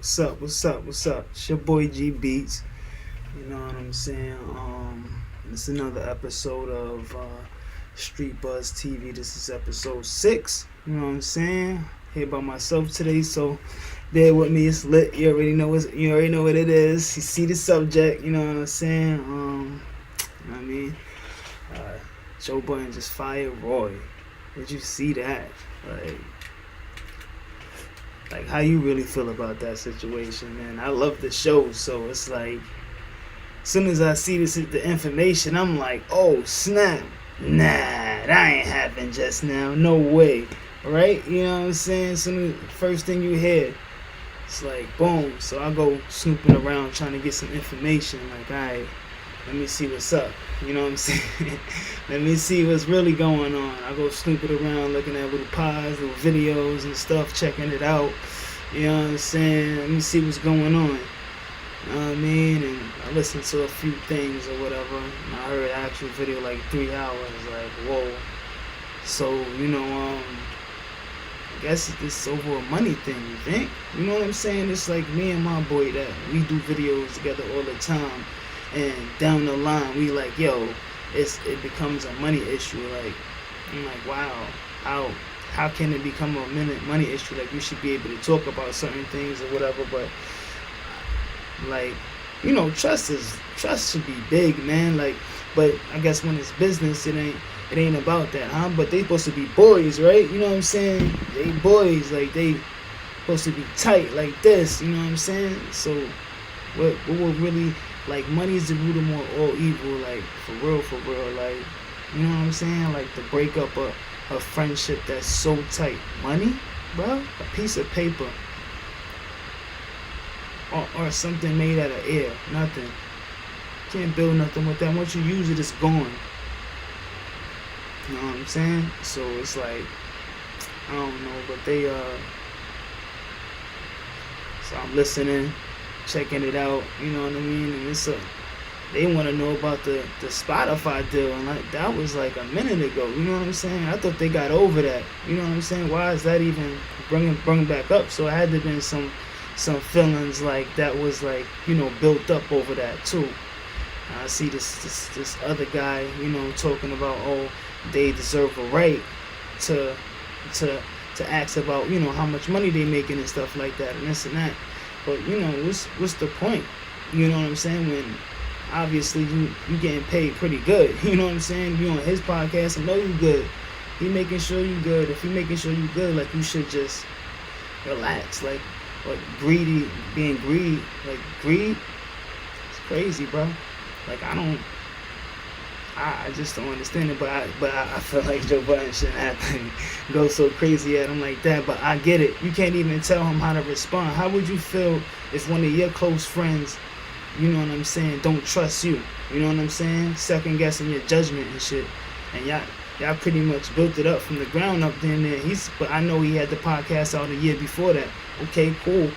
What's up? It's your boy G Beats. You know what I'm saying? It's another episode of Street Buzz TV. This is episode 6. You know what I'm saying? Here by myself today, so bear with me. It's lit. You already know what it is. You see the subject. You know what I'm saying? You know what I mean? Joe Budden just fired Rory. Did you see that? Like, how you really feel about that situation, man? I love the show, so it's like, as soon as I see the information, I'm like, oh snap, nah, that ain't happened just now, no way, right? You know what I'm saying? First thing you hear, it's like, boom. So I go snooping around trying to get some information, like, alright, let me see what's up. You know what I'm saying? Let me see what's really going on. I go snooping around, looking at little pies, little videos and stuff, checking it out. You know what I'm saying? Let me see what's going on. You know what I mean? And I listened to a few things or whatever. And I heard an actual video like 3 hours. Like, whoa. So, I guess it's over a money thing, you think? You know what I'm saying? It's like me and my boy that we do videos together all the time. And down the line, we like, yo, it becomes a money issue. Like, I'm like, wow, how can it become a money issue? Like, you should be able to talk about certain things or whatever. But like, trust should be big, man. Like, but I guess when it's business, it ain't about that, huh? But they supposed to be boys, right? You know what I'm saying? They boys, like they supposed to be tight like this. You know what I'm saying? So what will really, like, money is the root of all evil, like, for real, like, you know what I'm saying? Like, to break up a friendship that's so tight. Money, bro? A piece of paper. Or something made out of air. Nothing. Can't build nothing with that. Once you use it, it's gone. You know what I'm saying? So it's like, I don't know, but so I'm listening, checking it out, you know what I mean? And they want to know about the Spotify deal, and like, that was like a minute ago, you know what I'm saying? I thought they got over that, you know what I'm saying? Why is that even bring back up? So it had to have been some feelings like that was like, built up over that too. I see this other guy, talking about, oh, they deserve a right to ask about, how much money they making and stuff like that and this and that. But what's the point? You know what I'm saying? When obviously you getting paid pretty good. You know what I'm saying? You on his podcast, I know you good. He making sure you good. If he making sure you good, like, you should just relax. Like being greedy, like greed, it's crazy, bro. Like, I just don't understand it, but I feel like Joe Budden shouldn't have to go so crazy at him like that. But I get it. You can't even tell him how to respond. How would you feel if one of your close friends, you know what I'm saying, don't trust you? You know what I'm saying? Second guessing your judgment and shit. And y'all pretty much built it up from the ground up then there. But I know he had the podcast out a year before that. Okay, cool.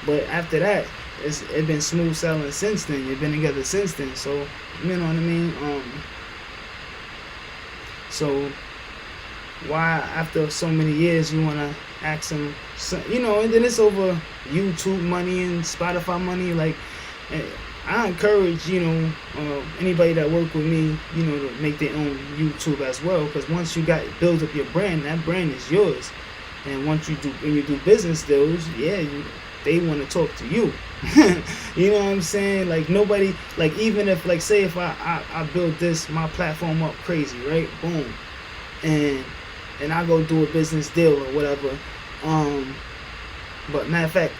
But after that, it's been smooth sailing since then. You've been together since then. So, you know what I mean? So why, after so many years, you want to ask him, and then it's over YouTube money and Spotify money. Like, I encourage, anybody that work with me, to make their own YouTube as well. Because once you build up your brand, that brand is yours. And when you do business deals, they want to talk to you. You know what I'm saying? Like, nobody, like, even if, like, say if I build my platform up crazy, right? Boom. And I go do a business deal or whatever. But matter of fact,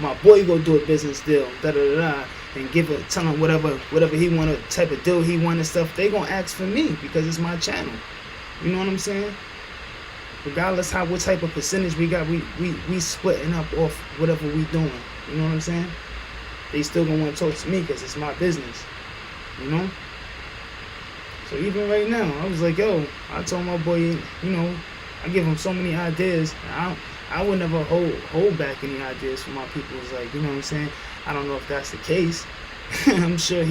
my boy go do a business deal, and tell him whatever he want, a type of deal he want and stuff. They gonna ask for me because it's my channel. You know what I'm saying? Regardless what type of percentage we got, we splitting up off whatever we doing. You know what I'm saying? They still gonna want to talk to me because it's my business. So even right now, I was like, yo, I told my boy, I give him so many ideas. I would never hold back any ideas from my people. It's like, you know what I'm saying? I don't know if that's the case. I'm sure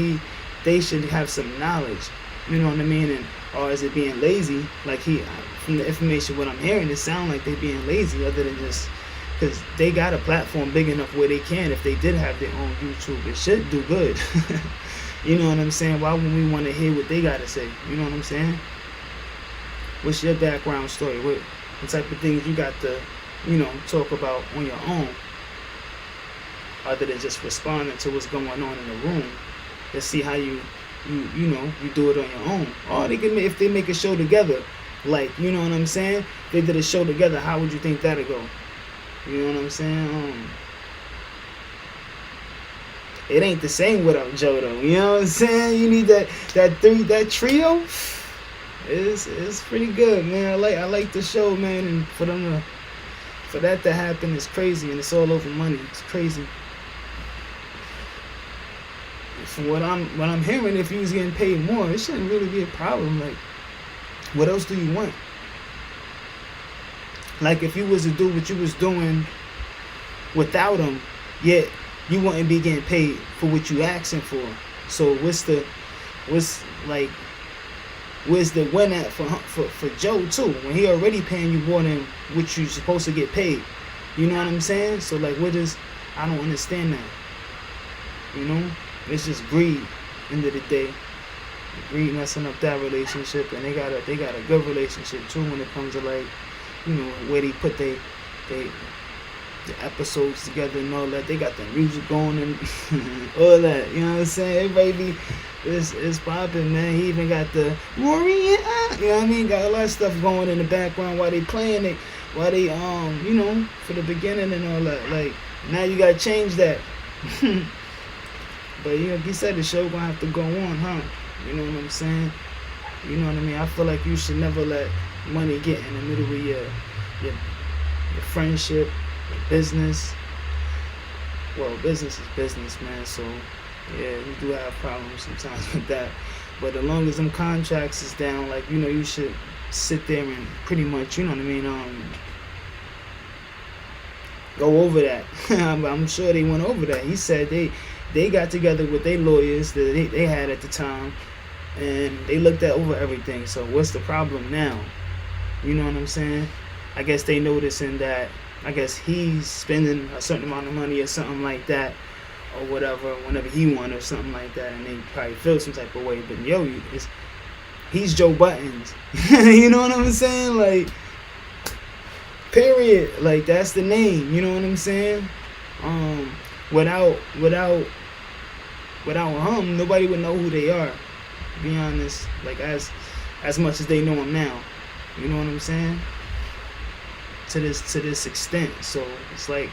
they should have some knowledge. You know what I mean? Or is it being lazy? Like, from the information what I'm hearing, it sounds like they're being lazy, other than just because they got a platform big enough where they can, if they did have their own YouTube, it should do good. You know what I'm saying? Why would we want to hear what they got to say? You know what I'm saying? What's your background story? What type of things you got to, talk about on your own, other than just responding to what's going on in the room? Let's see how you do it on your own. Or they can, if they make a show together, like, you know what I'm saying? If they did a show together, how would you think that'd go? You know what I'm saying? It ain't the same without Joe though. You know what I'm saying? You need that trio. It's pretty good, man. I like the show, man, and for that to happen is crazy, and it's all over money. It's crazy. From what I'm hearing, if you was getting paid more, it shouldn't really be a problem. Like, what else do you want? Like, if you was to do what you was doing without him, yet you wouldn't be getting paid for what you asking for. So where's the win at for Joe too, when he already paying you more than what you supposed to get paid? You know what I'm saying? So like, I don't understand that. It's just greed. End of the day, greed messing up that relationship, and they got a good relationship too when it comes to, like, where they put the episodes together and all that. They got the music going and all that. You know what I'm saying? Everybody is popping, man. He even got the Rory, you know what I mean? Got a lot of stuff going in the background while they playing it, while they for the beginning and all that. Like, now you gotta change that. But he said the show gonna have to go on, huh? You know what I'm saying? You know what I mean? I feel like you should never let money get in the middle of your friendship, your business. Well, business is business, man. So yeah, we do have problems sometimes with that. But as long as them contracts is down, like, you should sit there and pretty much, you know what I mean, go over that. I'm sure they went over that. He said they got together with their lawyers that they had at the time, and they looked over everything. So what's the problem now? You know what I'm saying? I guess they noticing that, I guess he's spending a certain amount of money or something like that, or whatever, whenever he won or something like that, and they probably feel some type of way. But he's Joe Buttons. You know what I'm saying? Like, period. Like, that's the name. You know what I'm saying? Without him, nobody would know who they are. To be honest, like, as much as they know him now. You know what I'm saying? To this extent. So it's like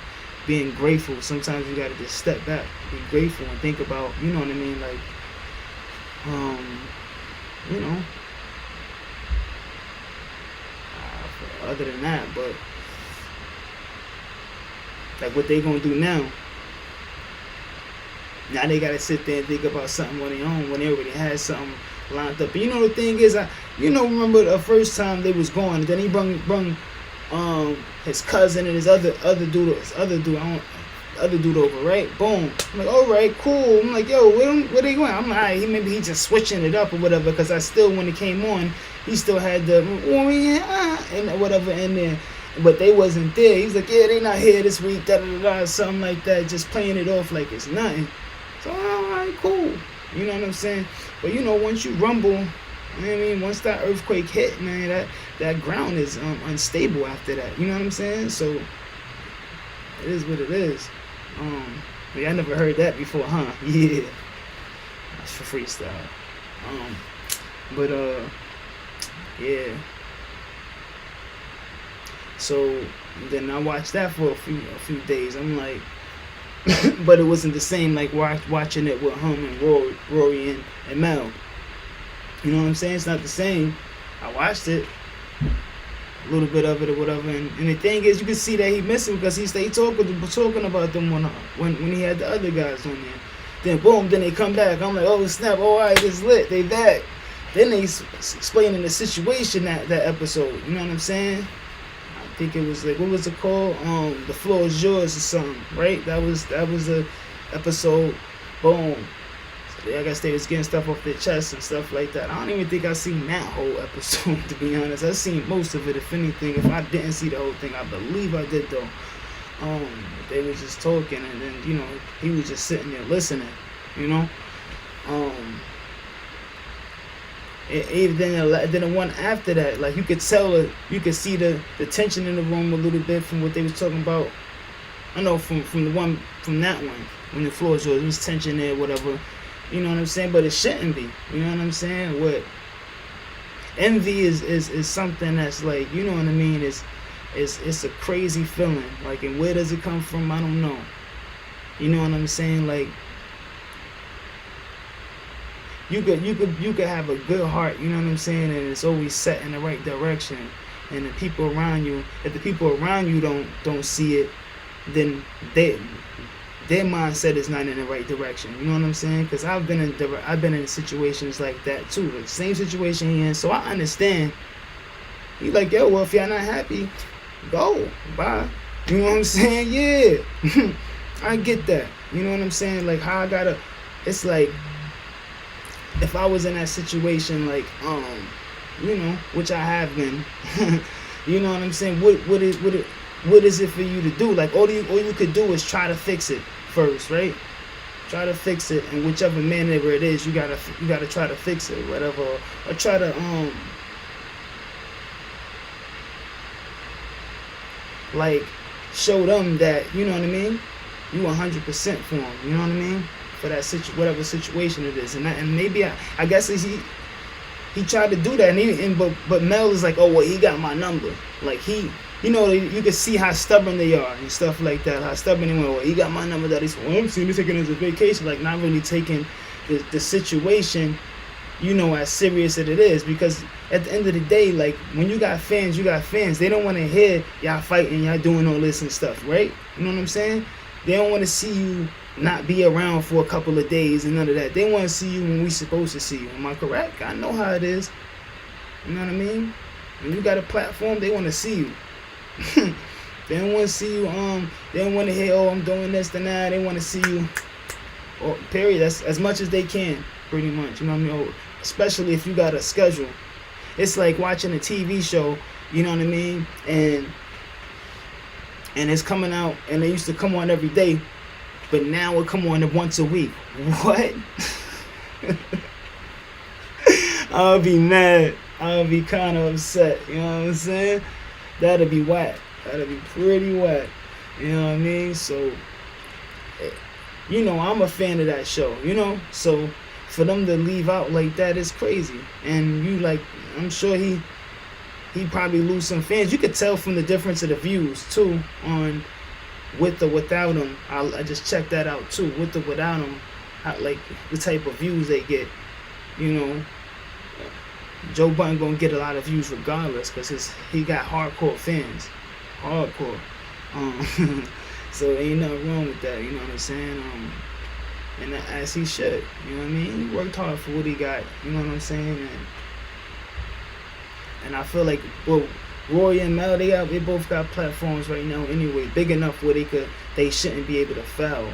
being grateful. Sometimes you gotta just step back, be grateful, and think about, you know what I mean, like, other than that, but like, what they gonna do now? Now they gotta sit there and think about something on their own when they already had something lined up. But the thing is, remember the first time they was going, and then he brung his cousin and his other dude over, right? Boom. I'm like, all right, cool. I'm like, yo, where they going? I'm like, all right, maybe he just switching it up or whatever, because I still, when it came on, he still had the and whatever in there. But they wasn't there. He's like, yeah, they not here this week, something like that, just playing it off like it's nothing. So, all right, cool. You know what I'm saying? But, once you rumble, you know what I mean? Once that earthquake hit, man, that ground is unstable after that. You know what I'm saying? So, it is what it is. I never heard that before, huh? Yeah. That's for freestyle. Yeah. So then I watched that for a few days. I'm like, but it wasn't the same like watching it with him and Rory and Mel. You know what I'm saying? It's not the same. I watched it, a little bit of it or whatever, and the thing is, you can see that he missing because he stayed talking about them when he had the other guys on there. Then boom, then they come back. I'm like, oh snap! Oh, all right, it's lit. They back. Then they explaining the situation that episode. You know what I'm saying? I think it was like, what was it called? The Floor Is Yours or something, right? That was the episode. Boom. So I guess they was getting stuff off their chest and stuff like that. I don't even think I seen that whole episode, to be honest. I seen most of it, if anything. If I didn't see the whole thing, I believe I did though. Um, they was just talking, and then he was just sitting there listening. You know. Even then the one after that, like you could tell, you could see the tension in the room a little bit from what they was talking about. I know from that one when the floor was yours, there was tension there, whatever. You know what I'm saying? But it shouldn't be. You know what I'm saying? What envy is something that's like, you know what I mean? It's a crazy feeling. Like, and where does it come from? I don't know. You know what I'm saying? Like, you could have a good heart, you know what I'm saying, and it's always set in the right direction. And the people around you, if the people around you don't see it, then their mindset is not in the right direction. You know what I'm saying? Because I've been in situations like that too, the same situation he in. So I understand. He like, yo, well, if y'all not happy, go, bye. You know what I'm saying? Yeah, I get that. You know what I'm saying? Like how I gotta. It's like if I was in that situation, like you know, which I have been. You know what I'm saying? What is it for you to do? Like all you could do is try to fix it first, right? Try to fix it, and whichever manner it is, you gotta try to fix it, whatever, or try to like show them that, you know what I mean, you 100% for them, you know what I mean, for that whatever situation it is, and maybe I guess he tried to do that, and but Mel is like, oh well, he got my number, like he. You know, you can see how stubborn they are and stuff like that. How stubborn they were. Well, he got my number. That he's, well, I'm seeing me taking it as a vacation, like not really taking the situation, you know, as serious as it is. Because at the end of the day, like when you got fans, They don't want to hear y'all fighting, y'all doing all this and stuff, right? You know what I'm saying? They don't want to see you not be around for a couple of days and none of that. They want to see you when we supposed to see you. Am I correct? I know how it is. You know what I mean? When you got a platform, they want to see you. They don't want to see you. They don't want to hear, oh, I'm doing this and that. They want to see you. Or period. That's as much as they can, pretty much. You know what I mean? Especially if you got a schedule. It's like watching a TV show. You know what I mean? And it's coming out, and it used to come on every day, but now it come on once a week. What? I'll be mad. I'll be kind of upset. You know what I'm saying? That'll be whack. That'll be pretty whack. You know what I mean? So, you know, I'm a fan of that show, you know? So, for them to leave out like that is crazy. And you, like, I'm sure he probably lose some fans. You could tell from the difference of the views, too, on with or without him. I just checked that out, too. With or without him, like, the type of views they get, you know? Joe Budden gonna get a lot of views regardless, because he got hardcore fans, hardcore. So ain't nothing wrong with that, you know what I'm saying? And as he should, you know what I mean? He worked hard for what he got, you know what I'm saying? And I feel like, well, Rory and Mel, they both got platforms right now anyway, big enough where they shouldn't be able to foul.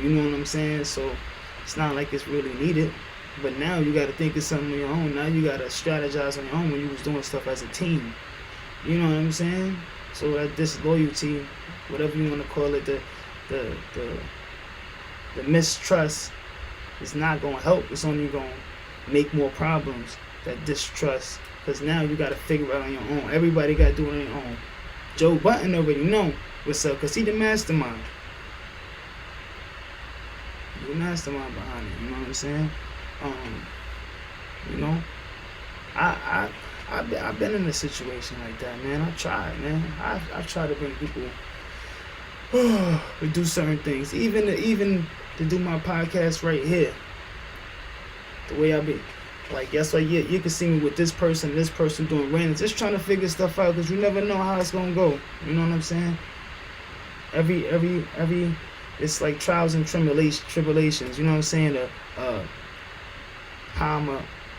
You know what I'm saying? So it's not like it's really needed. But now you got to think of something on your own. Now you got to strategize on your own when you was doing stuff as a team. You know what I'm saying? So that disloyalty, whatever you want to call it, the mistrust is not going to help. It's only going to make more problems, that distrust. Because now you got to figure it out on your own. Everybody got to do it on their own. Joe Budden already know what's up because he the mastermind. He the mastermind behind it. You know what I'm saying? You know, I've been in a situation like that, man. I tried, man. I tried to bring people to do certain things, even to do my podcast right here. The way I be, like, that's why you can see me with this person doing random, just trying to figure stuff out, because you never know how it's gonna go. You know what I'm saying? Every it's like trials and tribulations. You know what I'm saying? How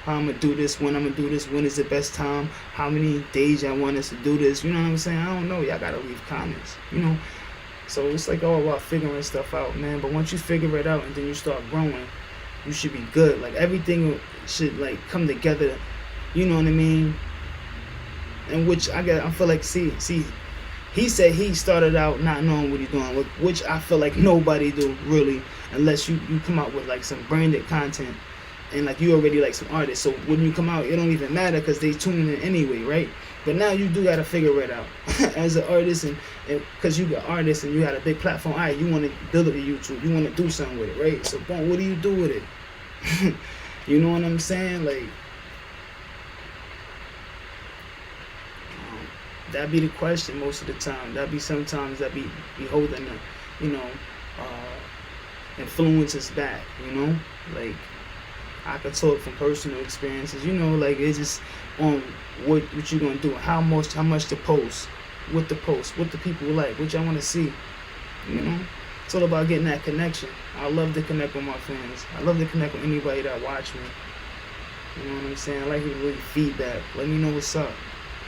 I'm gonna do this, when I'm gonna do this, when is the best time, how many days y'all want us to do this, you know what I'm saying? I don't know, y'all gotta leave comments, you know? So it's like all about figuring stuff out, man. But once you figure it out and then you start growing, you should be good. Like everything should like come together, you know what I mean? And which I feel like, see, he said he started out not knowing what he's doing, which I feel like nobody do really, unless you come out with like some branded content and like you already like some artists. So when you come out, it don't even matter because they tuning in anyway, right? But now you do gotta figure it out as an artist, and because you got artists and you got a big platform. All right, you want to build up your YouTube, you want to do something with it, right? So boom, what do you do with it? You know what I'm saying? Like, that be the question most of the time. That be sometimes that be holding the, influences back. Like, I could talk from personal experiences. Like, it's just on what you gonna do, how much to post, what the people like, what y'all want to see. It's all about getting that connection. I love to connect with my fans. I love to connect with anybody that watch me. You know what I'm saying? I like to really feedback. Let me know what's up.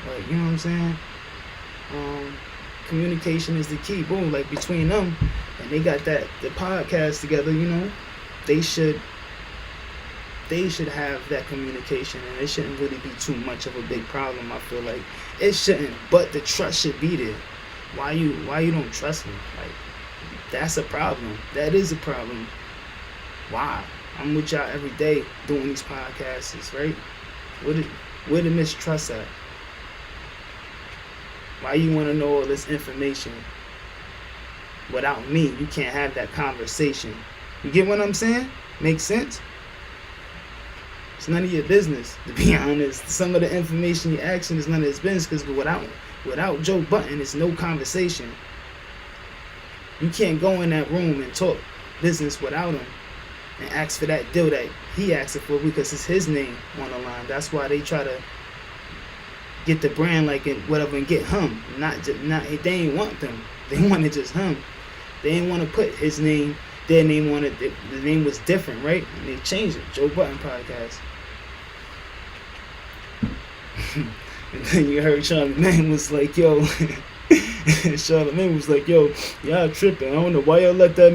Like, you know what I'm saying? Communication is the key. Boom, like between them, and they got the podcast together. They should have that communication, and it shouldn't really be too much of a big problem. I feel like it shouldn't, but the trust should be there. Why you don't trust me? Like, that's a problem. That is a problem. Why? I'm with y'all every day doing these podcasts, right? Where the mistrust at? Why you want to know all this information? Without me, you can't have that conversation. You get what I'm saying? Makes sense? It's none of your business, to be honest. Some of the information you're asking is none of his business, because without Joe Budden, it's no conversation. You can't go in that room and talk business without him and ask for that deal that he asked for, because it's his name on the line. That's why they try to get the brand like and whatever and get him. They ain't want them. They wanted just him. They didn't want to put his name, their name on it. The name was different, right? And they changed it. Joe Budden Podcast. And then you heard Charlamagne was like, yo. Charlamagne was like, yo, y'all tripping. I don't know why y'all let that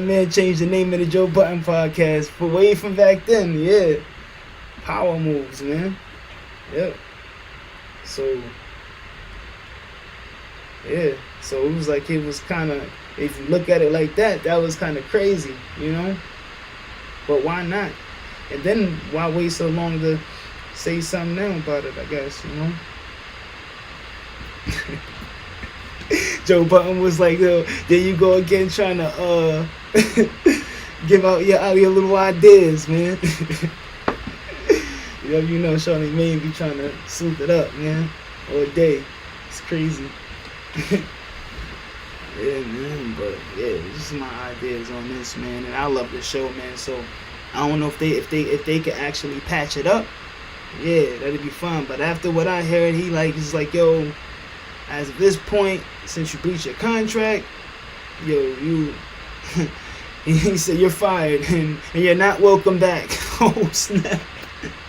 man change the name of the Joe Budden Podcast. But way from back then, yeah. Power moves, man. Yep. So, yeah. So it was like, it was kind of, if you look at it like that, that was kind of crazy, But why not? And then why wait so long to say something now about it, I guess, Joe Budden was like, yo, there you go again trying to give out your little ideas, man. Charlamagne be trying to soup it up, man, all day. It's crazy. Yeah, man, but yeah, this is my ideas on this, man, and I love the show, man. So I don't know if they could actually patch it up. Yeah, that'd be fun. But after what I heard, he's like, yo, as of this point, since you breached your contract, yo, he said you're fired and you're not welcome back. Oh snap!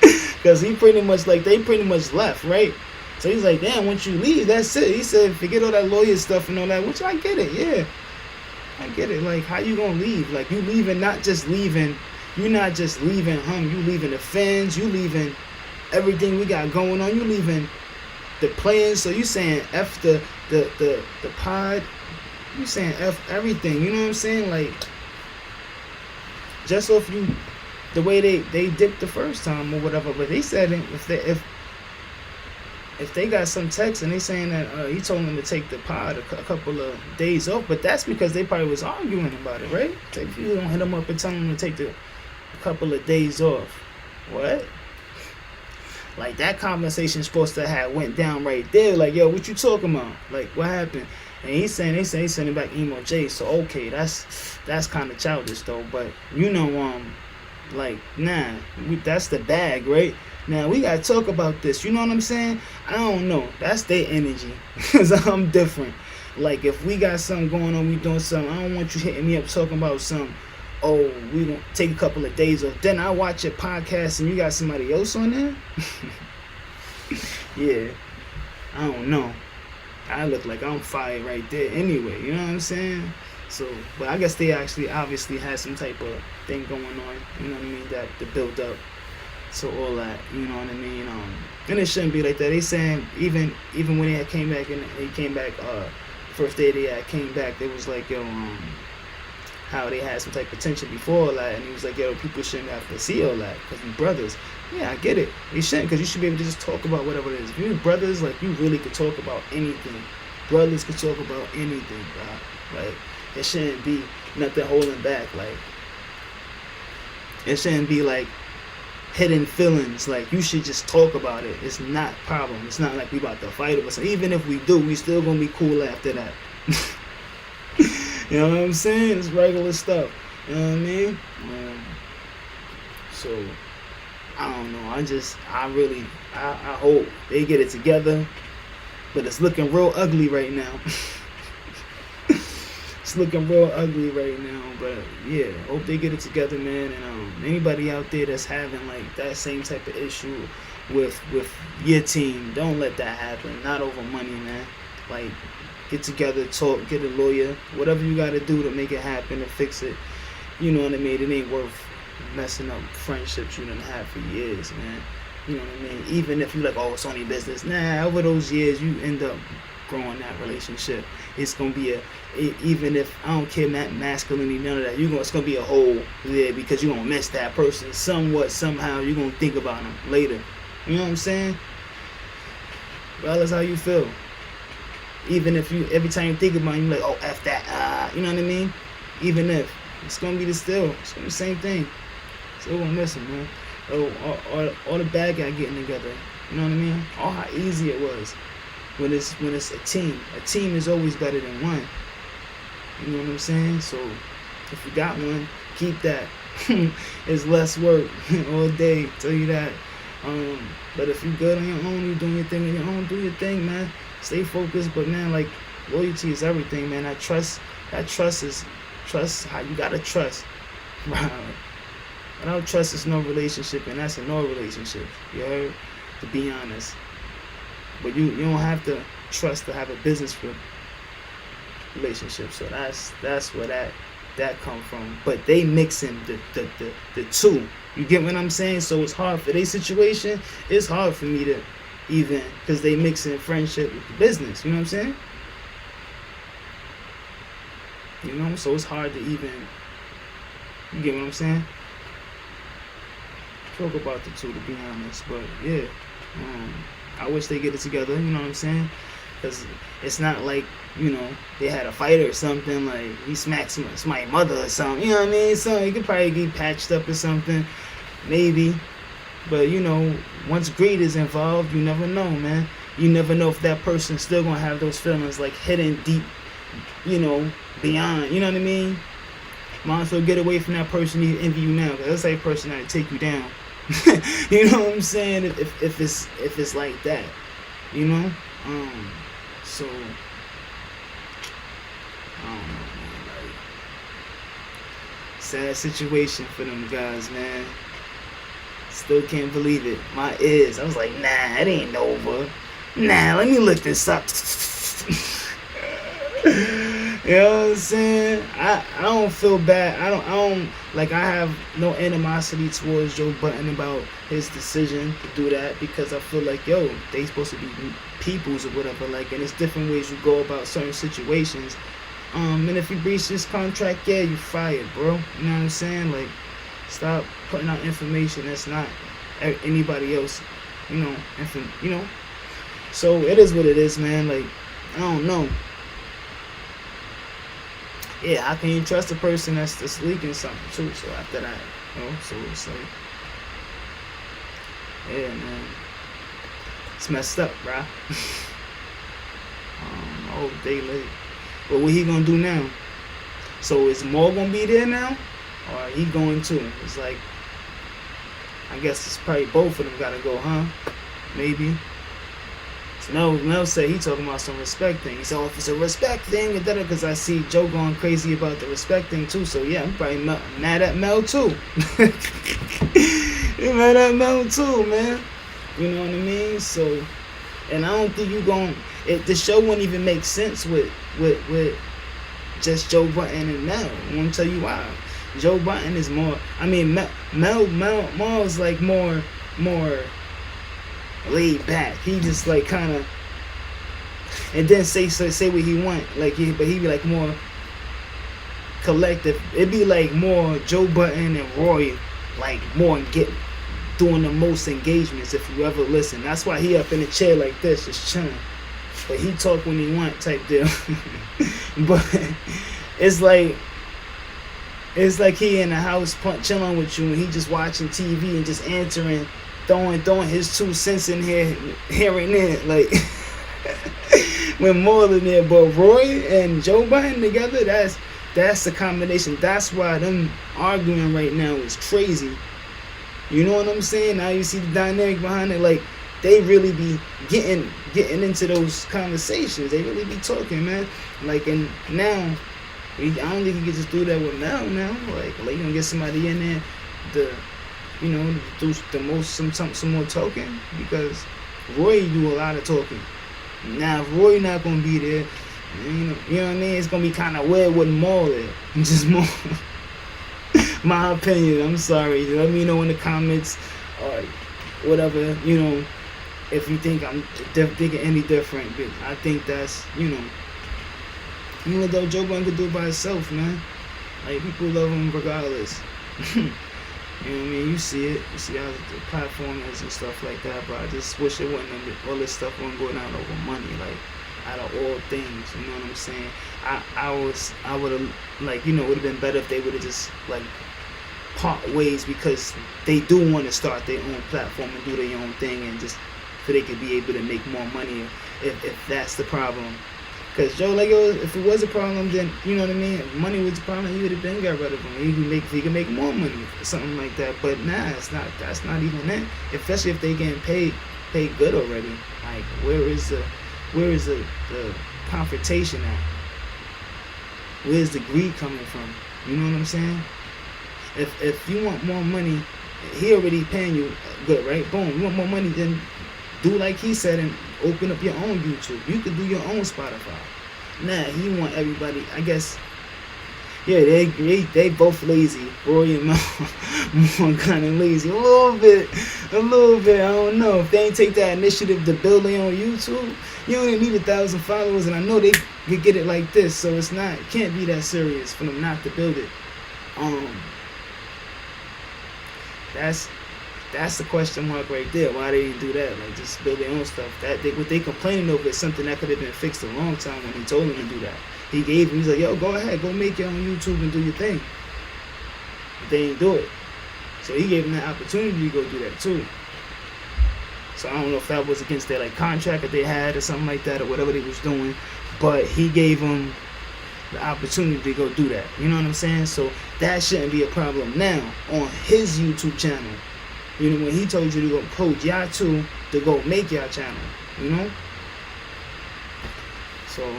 Because they pretty much left, right? So he's like, damn, once you leave, that's it. He said, forget all that lawyer stuff and all that, which I get it, yeah. I get it. Like, how you gonna leave? Like, you leaving, you're not just leaving him, you leaving the fans, you leaving everything we got going on, you leaving the players. So you saying F the pod, you saying F everything, you know what I'm saying? Like, just off you, the way they dipped the first time or whatever. But they said if they got some text and they saying that he told them to take the pod a couple of days off, but that's because they probably was arguing about it, right? Like, if you don't hit them up and tell them to take a couple of days off, what? Like, that conversation supposed to have went down right there. Like, yo, what you talking about? Like, what happened? And they sending back Emo J. So okay, that's kind of childish though. But like, nah, that's the bag, right? Now, we got to talk about this. You know what I'm saying? I don't know. That's their energy. Because I'm different. Like, if we got something going on, we doing something, I don't want you hitting me up talking about something. Oh, we gonna take a couple of days off. Then I watch your podcast and you got somebody else on there? Yeah. I don't know. I look like I'm fired right there anyway. You know what I'm saying? So, but I guess they actually obviously had some type of thing going on. You know what I mean? That the build up. So all that, you know what I mean? And it shouldn't be like that. They saying even when they had came back and he came back, first day they had came back, they was like, yo, how they had some type of tension before all that, and he was like, yo, people shouldn't have to see all that because we brothers. Yeah, I get it. You shouldn't, because you should be able to just talk about whatever it is. If you're brothers, like, you really could talk about anything. Brothers could talk about anything, bro. Like, it shouldn't be nothing holding back. Like, it shouldn't be like hidden feelings. Like, you should just talk about it. It's not a problem. It's not like we about to fight over something. Even if we do, we still gonna be cool after that. You know what I'm saying? It's regular stuff. You know what I mean? So I don't know. I hope they get it together. But it's looking real ugly right now. It's looking real ugly right now. But yeah, hope they get it together, man. And anybody out there that's having like that same type of issue with your team, don't let that happen. Not over money, man. Like, get together, talk, get a lawyer, whatever you gotta do to make it happen and fix it. You know what I mean? It ain't worth messing up friendships you done had for years, man. You know what I mean? Even if you like, oh, it's only business. Nah, over those years, you end up growing that relationship. It's gonna be even if I don't care masculinity, none of that. It's gonna be a hole there because you're gonna miss that person somewhat, somehow. You're gonna think about them later. You know what I'm saying? Regardless how you feel. Even if you, every time you think about it, you're like, oh, F that, you know what I mean? Even if, it's going to be it's going to be the same thing. Still going to miss him, man. Oh, all the bad guy getting together, you know what I mean? All how easy it was when it's a team. A team is always better than one. You know what I'm saying? So, if you got one, keep that. It's less work all day, tell you that. But if you good on your own, you doing your thing on your own, do your thing, man. Stay focused, but man, like, loyalty is everything, man. That trust is how you gotta trust. Without trust, it's no relationship, and that's a no relationship. You heard? To be honest, but you don't have to trust to have a business relationship. So that's where that come from. But they mixing the two. You get what I'm saying? So it's hard for their situation. It's hard for me to even, because they mixing friendship with the business. You know what I'm saying? You know, so it's hard to even, you get what I'm saying? Talk about the two, to be honest. But yeah, I wish they get it together. You know what I'm saying? Because it's not like, you know, they had a fight or something, like he smacked somebody's mother or something. You know what I mean? So it could probably get patched up or something, maybe. But you know, once greed is involved, you never know, man. You never know if that person's still gonna have those feelings, like hidden deep, you know, beyond. You know what I mean? Might as well get away from that person who envy you now, because that's that person that'll take you down. You know what I'm saying? If it's like that, you know. So I don't know, man. Like, sad situation for them guys, man. Still can't believe it. My ears. I was like, nah, it ain't over. Nah, let me look this up. You know what I'm saying? I don't feel bad. I don't like, I have no animosity towards Joe Budden about his decision to do that, because I feel like, yo, they supposed to be peoples or whatever, like, and it's different ways you go about certain situations. And if you breach this contract, yeah, you fired, bro. You know what I'm saying? Like, stop putting out information that's not anybody else, you know, you know. So it is what it is, man. Like, I don't know. Yeah, how can you trust a person that's leaking something too? So after that, you know, so it's like, yeah, man, it's messed up, bruh. Oh, day late. But what he gonna do now? So is Mo gonna be there now, or he going too? It's like, I guess it's probably both of them gotta go, huh? Maybe. So Mel said he talking about some respect thing. He said, oh, if it's a respect thing, because I see Joe going crazy about the respect thing too. So yeah, I'm probably mad at Mel too. You're mad at Mel too, man. You know what I mean? So, and I don't think the show wouldn't even make sense with just Joe Budden and Mel. I want to tell you why. Joe Budden is more, I mean, Mel is like more more laid back. He just like kind of, and then say what he want. Like but he be like more collective. It'd be like more Joe Budden and Rory, like more doing the most engagements if you ever listen. That's why he up in the chair like this, just chilling. But he talk when he want type deal. But it's like he in the house chilling with you, and he just watching TV and just answering, throwing his 2 cents in here and there, like when more than there. But Roy and Joe Budden together, that's the combination. That's why them arguing right now is crazy. You know what I'm saying? Now you see the dynamic behind it. Like, they really be getting into those conversations. They really be talking, man. Like, and now, I don't think you can just do that with Mel now. Like you gonna get somebody in there to, do the most, some more talking, because Roy do a lot of talking. Now, if Roy not gonna be there, you know what I mean? It's gonna be kind of weird with Maul there. Just more. My opinion. I'm sorry. Let me know in the comments or whatever. If you think I'm thinking any different. But I think that's even though Joe Budden could do it by himself, man. Like, people love him regardless. You know what I mean? You see it. You see how the platform is and stuff like that. But I just wish it wasn't all this stuff wasn't going out over money. Like, out of all things, you know what I'm saying? I would have, like, it would have been better if they would have just, like, part ways, because they do want to start their own platform and do their own thing, and just so they could be able to make more money if that's the problem. Because Joe, like, if it was a problem, then, you know what I mean? If money was a problem, he would have been got rid of him. He could make more money or something like that. But nah, that's not even that. Especially if they getting paid good already. Like, where is the confrontation at? Where's the greed coming from? You know what I'm saying? If you want more money, he already paying you good, right? Boom. You want more money, then do like he said and open up your own YouTube. You could do your own Spotify. Nah, he want everybody. I guess, yeah, they both lazy. Rory and Mel more kind of lazy. A little bit. I don't know. If they ain't take that initiative to build their own YouTube, you only need 1,000 followers, and I know they could get it like this. So it can't be that serious for them not to build it. That's the question mark right there. Why they didn't do that? Like, just build their own stuff. What they complaining over is something that could have been fixed a long time when he told them to do that. He's like, yo, go ahead, go make your own YouTube and do your thing. But they didn't do it. So he gave them that opportunity to go do that too. So I don't know if that was against their, like, contract that they had or something like that, or whatever they was doing. But he gave them the opportunity to go do that. You know what I'm saying? So that shouldn't be a problem now on his YouTube channel. When he told you to go approach y'all two to go make y'all channel, So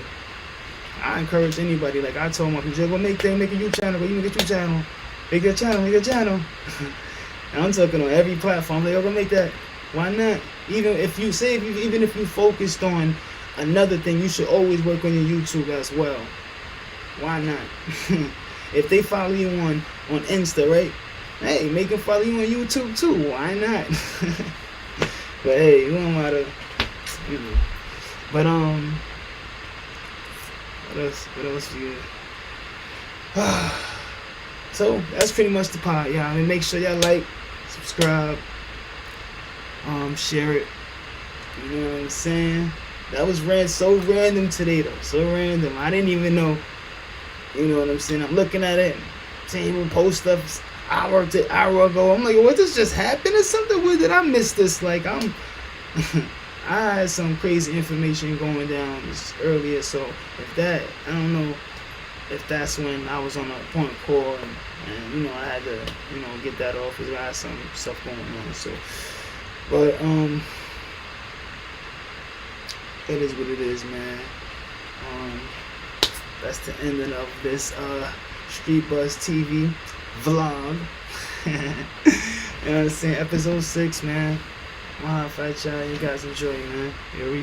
I encourage anybody, like I told my people, go make a YouTube channel, go make a YouTube channel, make a channel. And I'm talking on every platform. Like, go make that. Why not? Even if you focused on another thing, you should always work on your YouTube as well. Why not? If they follow you on Insta, right? Hey, make them follow you on YouTube too. Why not? But hey, you don't matter. But what else do you? So that's pretty much the pod, y'all. I mean, make sure y'all like, subscribe, share it. You know what I'm saying? That was so random today though. So random. I didn't even know. You know what I'm saying? I'm looking at it, seeing him post stuff hour ago. I'm like, what, this just happened or something? Where did I miss this? Like, I had some crazy information going down earlier. So I don't know if that's when I was on a point call and I had to get that off because I had some stuff going on. So, but it is what it is, man. That's the ending of this streetbuzztv vlog. You know what I'm saying? Episode 6, man. I'll fight y'all. You guys enjoy, man.